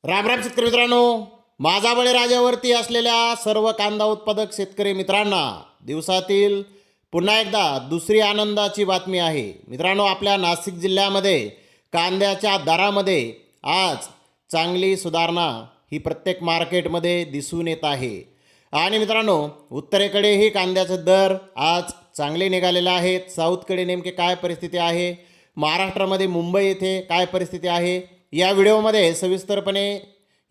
राम राम शेतकरी मित्रांनो, माझा बळीराजावरती असलेल्या सर्व कांदा उत्पादक शेतकरी मित्रांना दिवसातील पुन्हा एकदा दुसरी आनंदाची बातमी आहे. मित्रांनो, आपल्या नाशिक जिल्ह्यामध्ये कांद्याच्या दरामध्ये आज चांगली सुधारणा ही प्रत्येक मार्केटमध्ये दिसून येत आहे. आणि मित्रांनो, उत्तरेकडेही कांद्याचे दर आज चांगले निघालेले आहेत. साऊथकडे नेमके काय परिस्थिती आहे, महाराष्ट्रामध्ये मुंबई येथे काय परिस्थिती आहे, या व्हिडिओमध्ये सविस्तरपणे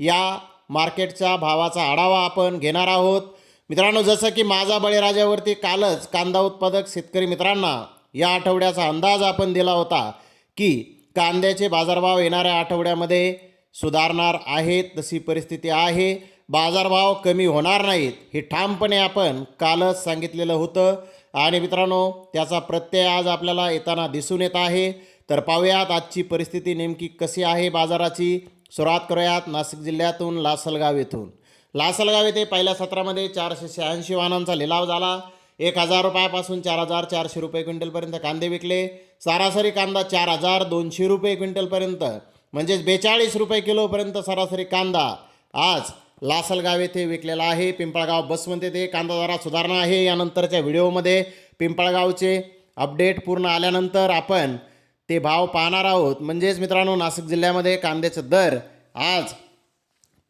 या मार्केटच्या भावाचा आढावा आपण घेणार आहोत. मित्रांनो, जसं की माझा बळीराजावरती कालच कांदा उत्पादक शेतकरी मित्रांना या आठवड्याचा अंदाज आपण दिला होता की कांद्याचे बाजारभाव येणाऱ्या आठवड्यामध्ये सुधारणार आहेत, तशी परिस्थिती आहे. बाजारभाव कमी होणार नाहीत हे ठामपणे आपण कालच सांगितलेलं होतं. आणि मित्रांनो, त्याचा प्रत्यय आज आपल्याला येताना दिसून येत आहे. तर पाहूयात आजची परिस्थिती नेमकी कशी आहे बाजाराची. सुरुवात करूयात नाशिक जिल्ह्यातून लासलगाव येथून. लासलगाव येथे पहिल्या सत्रामध्ये 486 वाहनांचा लिलाव झाला. 1000 रुपयापासून 4400 रुपये क्विंटलपर्यंत कांदे विकले. सरासरी कांदा 4200 रुपये क्विंटलपर्यंत म्हणजेच 42 रुपये किलोपर्यंत सरासरी कांदा आज लासलगाव येथे विकलेला आहे. पिंपळगाव बसमध्ये ते कांदा दरात सुधारणा आहे. यानंतरच्या व्हिडिओमध्ये पिंपळगावचे अपडेट पूर्ण आल्यानंतर आपण ते भाव पाहणार आहोत. म्हणजेच मित्रांनो, नाशिक जिल्ह्यामध्ये कांद्याचे दर आज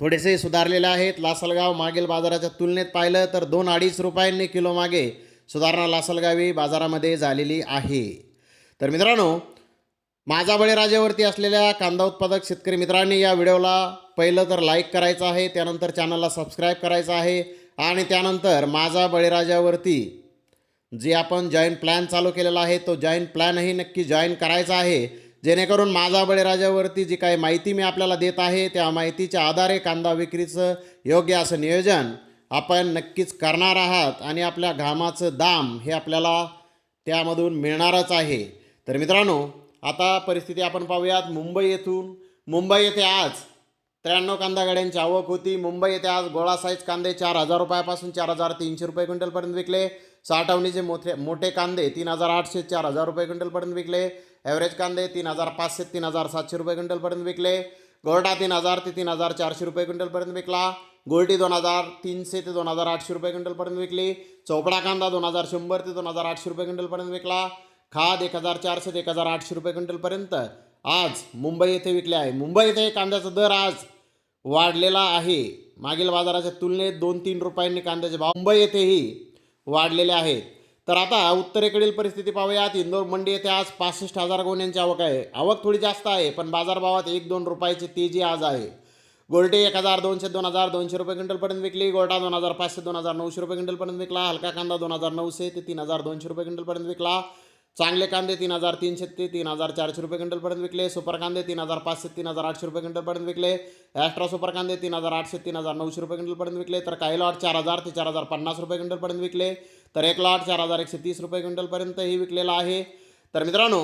थोडेसे सुधारलेले आहेत. लासलगाव मागील बाजाराच्या तुलनेत पाहिलं तर 2-2.5 रुपयांनी किलो मागे सुधारणा लासलगावी बाजारामध्ये झालेली आहे. तर मित्रांनो, माझा बळीराजावरती असलेल्या कांदा उत्पादक शेतकरी मित्रांनी या व्हिडिओला पहिलं तर लाईक करायचं आहे, त्यानंतर चॅनलला सबस्क्राईब करायचं आहे आणि त्यानंतर माझा बळीराजावरती जे आपण जॉईन प्लॅन चालू केलेला आहे तो जॉईन प्लॅनही नक्की जॉईन करायचा आहे, जेणेकरून माझा बळीराजावरती जी काही माहिती मी आपल्याला देत आहे त्या माहितीच्या आधारे कांदा विक्रीचं योग्य असं नियोजन आपण नक्कीच करणार आहात आणि आपल्या घामाचं दाम हे आपल्याला त्यामधून मिळणारच आहे. तर मित्रांनो, आता परिस्थिती आपण पाहूयात मुंबई येथून. मुंबई येथे आज 93 कांदा गाड्यांची आवक होती. मुंबई येथे आज गोळा साईज कांदे 4000 रुपयापासून 4300 रुपये क्विंटलपर्यंत विकले. साठवणीचे मोठे कांदे 3800 4000 रुपये क्विंटलपर्यंत विकले. ॲव्हरेज कांदे 3500 3700 रुपये क्विंटलपर्यंत विकले. गोल्डा 3000 ते 3400 रुपये क्विंटलपर्यंत विकला. गोल्टी 2300 ते 2800 रुपये क्विंटलपर्यंत विकली. चोपडा कांदा 2100 ते 2800 रुपये क्विंटलपर्यंत विकला. खाद 1400 ते 1800 रुपये क्विंटलपर्यंत आज मुंबई येथे विकले आहे. मुंबई येथे कांद्याचा दर आज वाढलेला आहे. मागील बाजाराच्या तुलनेत 2-3 रुपयांनी कांद्याचे भाव मुंबई येथेही वाढलेले आहेत. तर आता उत्तरेकडील परिस्थिती पाहूयात. इंदोर मंडी येथे आज 65,000 गोण्यांची आवक आहे. आवक थोडी जास्त आहे, पण बाजारभावात 1-2 रुपयाची तेजी आज आहे. गोल्टी 1200 2200 रुपये क्विंटलपर्यंत विकली. गोल्टा 2500 2900 रुपये क्विंटलपर्यंत विकला. हलका कांदा 2900 ते 3200 रुपये क्विंटलपर्यंत विकला. चांगले कांदे 3300 ते 3400 रुपये क्विंटलपर्यंत विकले. सुपर कांदे 3500 3800 रुपये क्विंटलपर्यंत विकले. ॲस्ट्रा सुपर कांदे 3800 3900 रुपये क्विंटलपर्यंत विकले. तर काही लॉट 4000 ते 4050 रुपये क्विंटलपर्यंत विकले. तर एक लॉट 4130 रुपये क्विंटलपर्यंतही विकलेला आहे. तर मित्रांनो,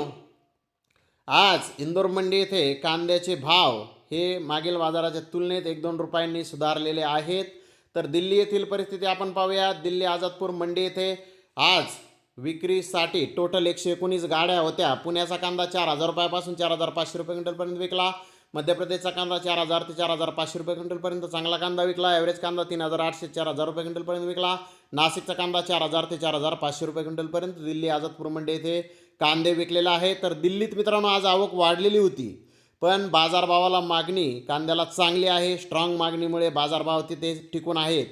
आज इंदोर मंडी येथे कांद्याचे भाव हे मागील बाजाराच्या तुलनेत 1-2 रुपयांनी सुधारलेले आहेत. तर दिल्ली येथील परिस्थिती आपण पाहूयात. दिल्ली आझादपूर मंडी येथे आज विक्रीसाठी टोटल 119 गाड्या होत्या. पुण्याचा कांदा 4000 रुपयापासून 4500 रुपये क्विंटलपर्यंत विकला. मध्य प्रदेशचा कांदा 4000 ते 4500 रुपये क्विंटलपर्यंत चांगला कांदा विकला. ॲव्हरेज कांदा 3800 4000 रुपये क्विंटलपर्यंत विकला. नाशिकचा कांदा 4000 ते 4500 रुपये क्विंटलपर्यंत दिल्ली आझादपूर मंडी येथे कांदे विकलेला आहे. तर दिल्लीत मित्रांनो आज आवक वाढलेली होती, पण बाजारभावाला मागणी कांद्याला चांगली आहे. स्ट्रॉंग मागणीमुळे बाजारभाव तिथे टिकून आहेत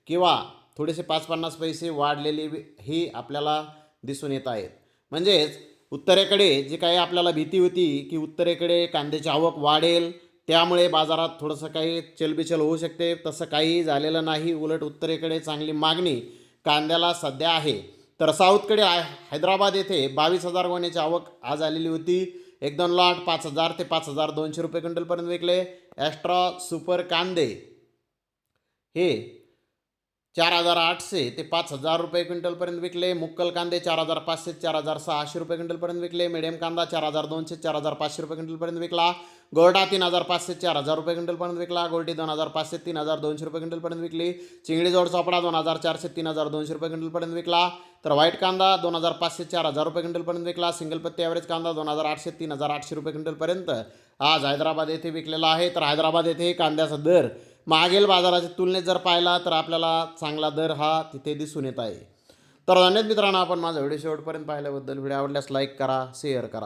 किंवा थोडेसे 5-50 पैसे वाढलेले ही आपल्याला दिसून येत आहेत. म्हणजेच उत्तरेकडे जी काही आपल्याला भीती होती की उत्तरेकडे कांद्याची आवक वाढेल, त्यामुळे बाजारात थोडंसं काही चलबिचल होऊ शकते, तसं काही झालेलं नाही. उलट उत्तरेकडे चांगली मागणी कांद्याला सध्या आहे. तर साऊथकडे हैदराबाद येथे 22,000 गोण्याची आवक आज आलेली होती. 1-2 लॉट 5000 ते 5200 रुपये क्विंटलपर्यंत विकले. ॲस्ट्रा सुपर कांदे हे 4800 ते 5000 रुपये क्विंटलपर्यंत विकले. मुक्कल कांदे 4500 ते 4600 रुपये क्विंटलपर्यंत विकले. मिडियम कांदा 4200 ते 4500 रुपये क्विंटलपर्यंत विकला. गोल्डा 3500 ते 4000 रुपये क्विंटलपर्यंत विकला. गोल्टी 2500 ते 3200 रुपये क्विंटलपर्यंत विकली. चिंगडी जोड चोपडा 2400 ते 3200 रुपये क्विंटलपर्यंत विकला. तर व्हाईट कांदा 2500 ते 4000 रुपये क्विंटलपर्यंत विकला. सिंगल पत्ती ॲव्हरेज कांदा 2800 ते 3800 रुपये क्विंटलपर्यंत आज हैदराबाद येथे विकलेला आहे. तर हैदराबाद येथे कांद्याचा दर मागील बाजाराच्या तुलनेत जर पाहिला तर आपल्याला चांगला दर हा तिथे दिसून येत आहे. तर धन्यवाद मित्रांनो, आपण माझा व्हिडिओ शेवटपर्यंत पाहिल्याबद्दल. व्हिडिओ आवडल्यास लाईक करा, शेअर करा.